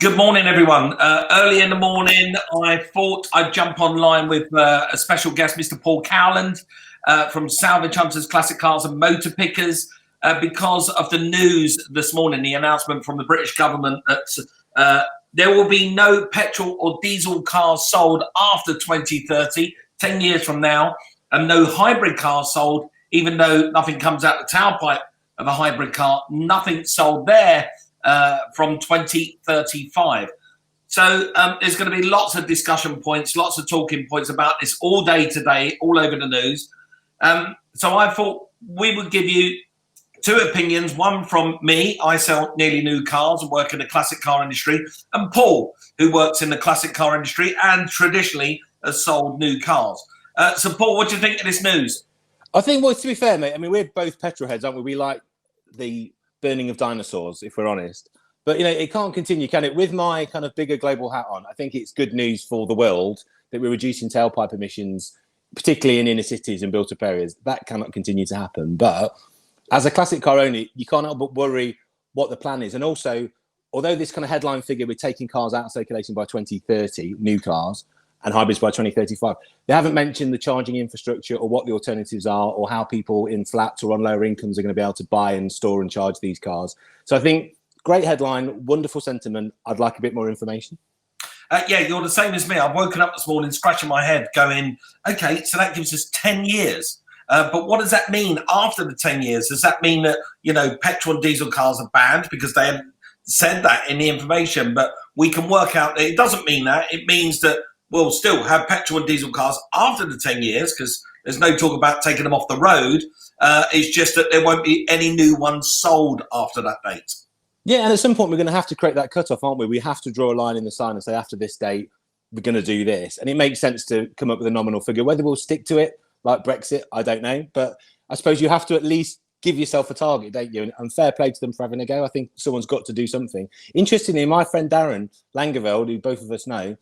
Good morning, everyone. Early in the morning, I thought I'd jump online with a special guest, Mr. Paul Cowland from Salvage Hunters, Classic Cars and Motor Pickers, because of the news this morning, the announcement from the British government that there will be no petrol or diesel cars sold after 2030, 10 years from now, and no hybrid cars sold, even though nothing comes out the tailpipe of a hybrid car, nothing sold there from 2035. So there's going to be lots of discussion points, lots of talking points about this all day today, all over the news. So I thought we would give you two opinions, one from me, I sell nearly new cars and work in the classic car industry, and Paul, who works in the classic car industry and traditionally has sold new cars. So Paul, what do you think of this news? I think, well, to be fair, mate, I mean, we're both petrol heads, aren't we? We like the burning of dinosaurs, if we're honest. But, you know, it can't continue, can it? With my kind of bigger global hat on, I think it's good news for the world that we're reducing tailpipe emissions, particularly in inner cities and built-up areas. That cannot continue to happen. But as a classic car owner, you can't help but worry what the plan is. And also, although this kind of headline figure, we're taking cars out of circulation by 2030, new cars, and hybrids by 2035, they haven't mentioned the charging infrastructure or what the alternatives are or how people in flats or on lower incomes are going to be able to buy and store and charge these cars. So I think great headline, wonderful sentiment. I'd like a bit more information. Yeah, you're the same as me. I've woken up this morning scratching my head going, okay, so that gives us 10 years. But what does that mean after the 10 years? Does that mean that, you know, petrol and diesel cars are banned? Because they haven't said that in the information, but we can work out that it doesn't mean that. It means that we'll still have petrol and diesel cars after the 10 years because there's no talk about taking them off the road. It's just that there won't be any new ones sold after that date. Yeah, and at some point we're going to have to create that cutoff, aren't we? We have to draw a line in the sand and say after this date, we're going to do this. And it makes sense to come up with a nominal figure. Whether we'll stick to it, like Brexit, I don't know. But I suppose you have to at least give yourself a target, don't you? And fair play to them for having a go. I think someone's got to do something. Interestingly, my friend Darren Langeveld, who both of us know,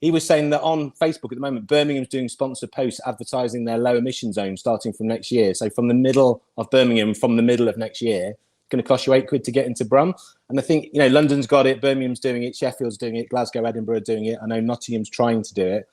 he was saying that on Facebook at the moment, Birmingham's doing sponsored posts advertising their low emission zone starting from next year. So from the middle of Birmingham, from the middle of next year, it's going to cost you £8 to get into Brum. And I think, you know, London's got it, Birmingham's doing it, Sheffield's doing it, Glasgow, Edinburgh are doing it. I know Nottingham's trying to do it.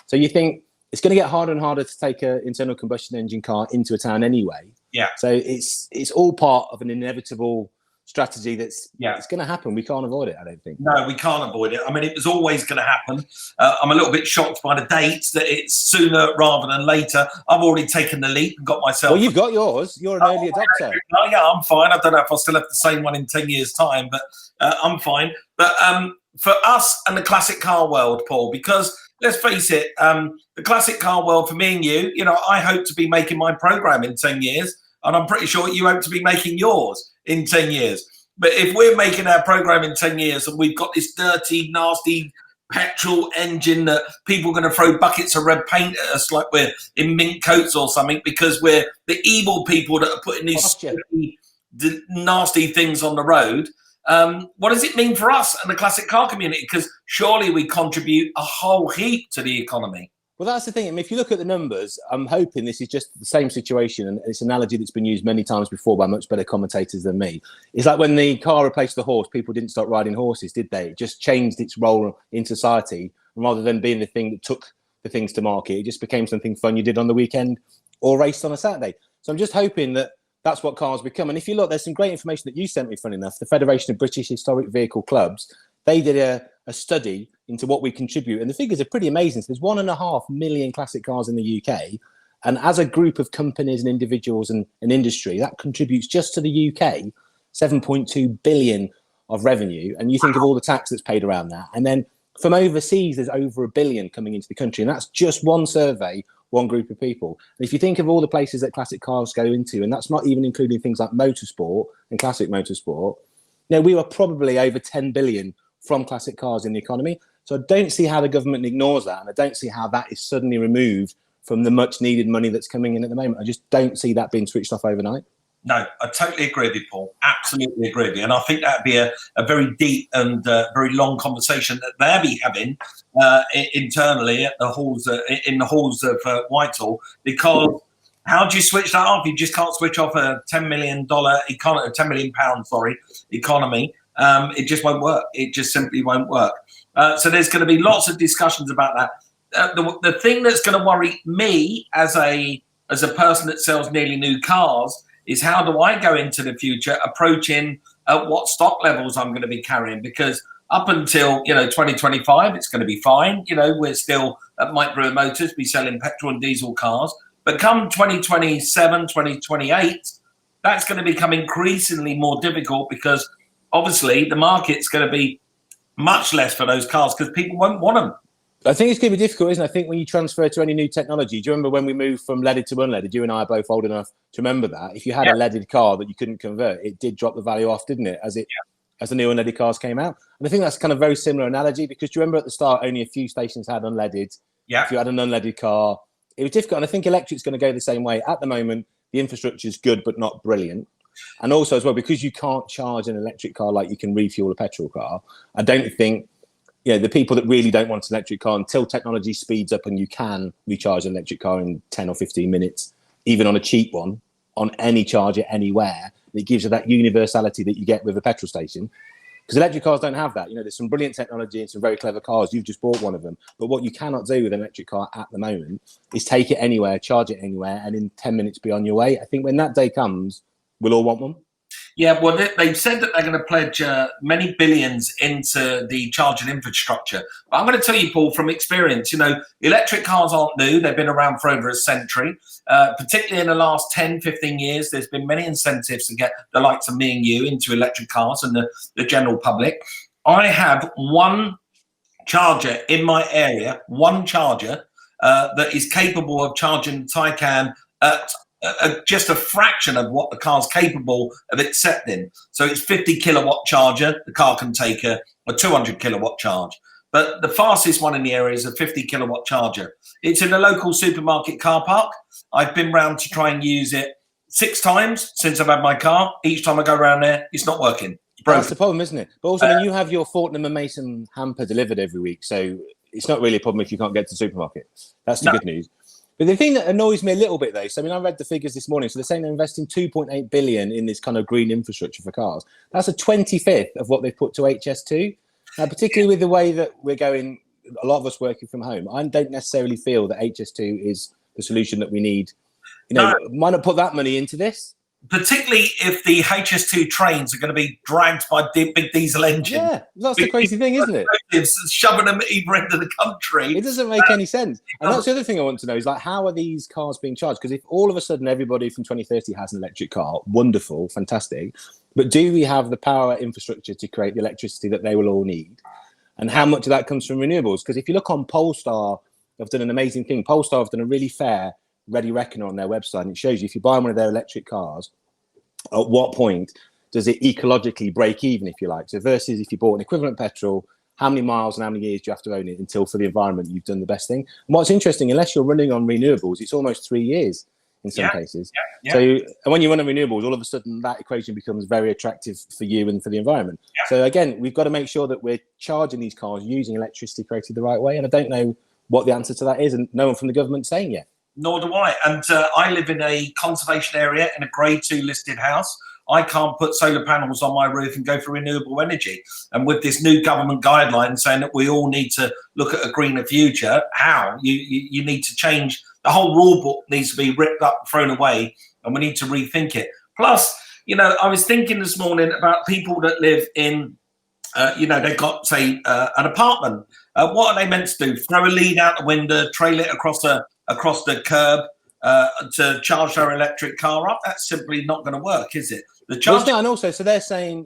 So you think it's going to get harder and harder to take an internal combustion engine car into a town anyway. Yeah. So it's all part of an inevitable strategy it's going to happen. We can't avoid it, I don't think. No, we can't avoid it. I mean, it was always going to happen. I'm a little bit shocked by the dates that it's sooner rather than later. I've already taken the leap and got myself. Well, you've got yours. You're an early adopter. Oh, yeah, I'm fine. I don't know if I'll still have the same one in 10 years' time, but I'm fine. But for us and the classic car world, Paul, because let's face it, the classic car world for me and you know, I hope to be making my program in 10 years, and I'm pretty sure you hope to be making yours in 10 years. But if we're making our program in 10 years and we've got this dirty, nasty petrol engine that people are going to throw buckets of red paint at us like we're in mink coats or something because we're the evil people that are putting these nasty things on the road, what does it mean for us and the classic car community? Because surely we contribute a whole heap to the economy. Well, that's the thing. I mean, if you look at the numbers, I'm hoping this is just the same situation, and it's an analogy that's been used many times before by much better commentators than me. It's like when the car replaced the horse, people didn't start riding horses, did they? It just changed its role in society, and rather than being the thing that took the things to market, it just became something fun you did on the weekend or raced on a Saturday. So I'm just hoping that that's what cars become. And if you look, there's some great information that you sent me, funny enough. The Federation of British Historic Vehicle Clubs, they did a study into what we contribute. And the figures are pretty amazing. So there's 1.5 million classic cars in the UK. And as a group of companies and individuals and industry, that contributes just to the UK, 7.2 billion of revenue. And you think of all the tax that's paid around that. And then from overseas, there's over 1 billion coming into the country. And that's just one survey, one group of people. And if you think of all the places that classic cars go into, and that's not even including things like motorsport and classic motorsport, you know, we were probably over 10 billion from classic cars in the economy. So I don't see how the government ignores that. And I don't see how that is suddenly removed from the much needed money that's coming in at the moment. I just don't see that being switched off overnight. No, I totally agree with you, Paul. Absolutely agree with you. And I think that'd be a very deep and very long conversation that they'll be having internally at the halls, in the halls of Whitehall, because how do you switch that off? You just can't switch off a £10 million economy, £10 million, economy. It just won't work. It just simply won't work. So there's going to be lots of discussions about that. The thing that's going to worry me as a person that sells nearly new cars is how do I go into the future approaching what stock levels I'm going to be carrying, because up until 2025 it's going to be fine. We're still at Brewer Motors be selling petrol and diesel cars, but come 2027, 2028, that's going to become increasingly more difficult, because obviously the market's going to be much less for those cars because people won't want them. I think it's going to be difficult, isn't it? I think when you transfer to any new technology, do you remember when we moved from leaded to unleaded? You and I are both old enough to remember that. If you had a leaded car that you couldn't convert, it did drop the value off, didn't it? As the new unleaded cars came out. And I think that's kind of a very similar analogy, because do you remember at the start, only a few stations had unleaded. Yeah. If you had an unleaded car, it was difficult. And I think electric's going to go the same way. At the moment, the infrastructure is good, but not brilliant. And also as well, because you can't charge an electric car like you can refuel a petrol car, I don't think, the people that really don't want an electric car, until technology speeds up and you can recharge an electric car in 10 or 15 minutes, even on a cheap one, on any charger anywhere, it gives you that universality that you get with a petrol station. Because electric cars don't have that. There's some brilliant technology and some very clever cars. You've just bought one of them. But what you cannot do with an electric car at the moment is take it anywhere, charge it anywhere, and in 10 minutes be on your way. I think when that day comes, we'll all want one. Yeah, well, they've said that they're going to pledge many billions into the charging infrastructure. But I'm going to tell you, Paul, from experience, electric cars aren't new. They've been around for over a century. Particularly in the last 10, 15 years, there's been many incentives to get the likes of me and you into electric cars and the general public. I have one charger in my area, one charger that is capable of charging the Taycan at just a fraction of what the car's capable of accepting. So it's 50 kilowatt charger. The car can take a 200 kilowatt charge. But the fastest one in the area is a 50 kilowatt charger. It's in a local supermarket car park. I've been round to try and use it 6 times since I've had my car. Each time I go around there, it's not working. That's the problem, isn't it? But also, when you have your Fortnum and Mason hamper delivered every week, so it's not really a problem if you can't get to the supermarket. That's the good news. But the thing that annoys me a little bit, though, I read the figures this morning. So they're saying they're investing 2.8 billion in this kind of green infrastructure for cars. That's a 25th of what they've put to HS2. Now, particularly with the way that we're going, a lot of us working from home, I don't necessarily feel that HS2 is the solution that we need. Why not put that money into this? Particularly if the HS2 trains are going to be dragged by big diesel engines. Yeah, that's the crazy thing, isn't it? Shoving them at either end of the country. It doesn't make any sense. And that's the other thing I want to know is, how are these cars being charged? Because if all of a sudden everybody from 2030 has an electric car, wonderful, fantastic. But do we have the power infrastructure to create the electricity that they will all need? And how much of that comes from renewables? Because if you look on Polestar, they've done an amazing thing. Polestar have done a really fair Ready Reckoner on their website, and it shows you if you buy one of their electric cars, at what point does it ecologically break even, if you like? So versus if you bought an equivalent petrol, how many miles and how many years do you have to own it until for the environment you've done the best thing? And what's interesting, unless you're running on renewables, it's almost 3 years in some cases. So and when you run on renewables, all of a sudden that equation becomes very attractive for you and for the environment. So again, we've got to make sure that we're charging these cars using electricity created the right way. And I don't know what the answer to that is, and no one from the government saying yet. Nor do I. And I live in a conservation area in a grade 2 listed house. I can't put solar panels on my roof and go for renewable energy. And with this new government guideline saying that we all need to look at a greener future, how? You need to change. The whole rule book needs to be ripped up, thrown away, and we need to rethink it. Plus, I was thinking this morning about people that live in, they've got, say, an apartment. What are they meant to do? Throw a lead out the window, trail it across the curb to charge their electric car up? That's simply not going to work, is it? And also, so they're saying,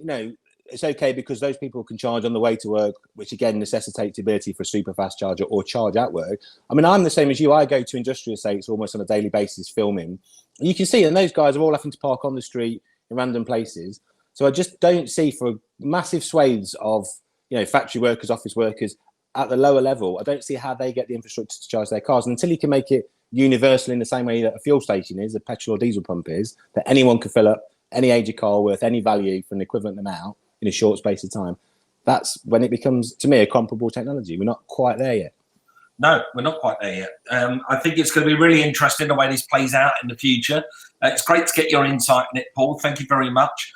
it's okay because those people can charge on the way to work, which again necessitates the ability for a super fast charger or charge at work. I mean, I'm the same as you. I go to industrial estates almost on a daily basis filming. And you can see, and those guys are all having to park on the street in random places. So I just don't see, for massive swathes of, factory workers, office workers at the lower level, I don't see how they get the infrastructure to charge their cars. And until you can make it universal in the same way that a fuel station is, a petrol or diesel pump is, that anyone can fill up any age of car worth any value for an equivalent amount in a short space of time, that's when it becomes, to me, a comparable technology. We're not quite there yet. No, we're not quite there yet. I think it's going to be really interesting the way this plays out in the future. It's great to get your insight on it, Paul. Thank you very much.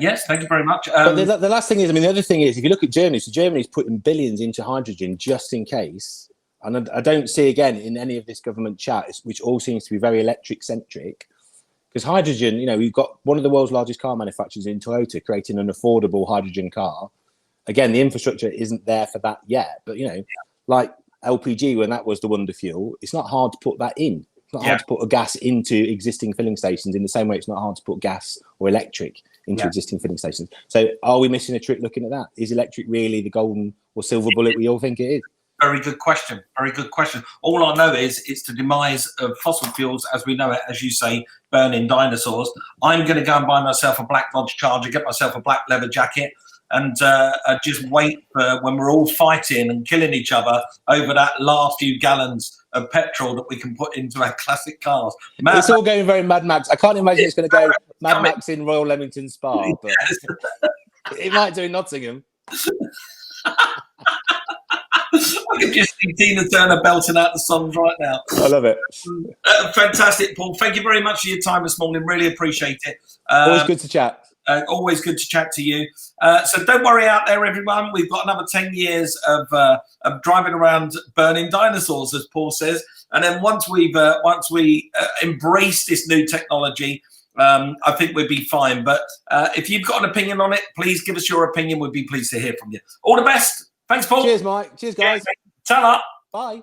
Yes, thank you very much. But the last thing is, I mean, the other thing is, if you look at Germany, so Germany's putting billions into hydrogen just in case. And I don't see, again, in any of this government chat, which all seems to be very electric-centric, because hydrogen, you know, we've got one of the world's largest car manufacturers in Toyota creating an affordable hydrogen car. Again, the infrastructure isn't there for that yet. But, you know, like LPG, when that was the wonder fuel, it's not hard to put that in. It's not hard to put a gas into existing filling stations in the same way it's not hard to put gas or electric into existing filling stations. So are we missing a trick looking at that? Is electric really the golden or silver bullet we all think it is? Very good question. Very good question. All I know is it's the demise of fossil fuels as we know it, as you say, burning dinosaurs. I'm going to go and buy myself a black Dodge Charger, get myself a black leather jacket, and just wait for when we're all fighting and killing each other over that last few gallons of petrol that we can put into our classic cars. It's all going very Mad Max. I can't imagine it's going to go Mad Max in Royal Leamington Spa, but it might do in Nottingham. I can just see Tina Turner belting out the songs right now. I love it. Fantastic, Paul. Thank you very much for your time this morning. Really appreciate it. Always good to chat. Always good to chat to you. So don't worry out there, everyone. We've got another 10 years of driving around burning dinosaurs, as Paul says. And then once we embrace this new technology, I think we'd be fine. But if you've got an opinion on it, please give us your opinion. We'd be pleased to hear from you. All the best. Thanks, Paul. Cheers, Mike. Cheers, guys. Ta-ra. Bye.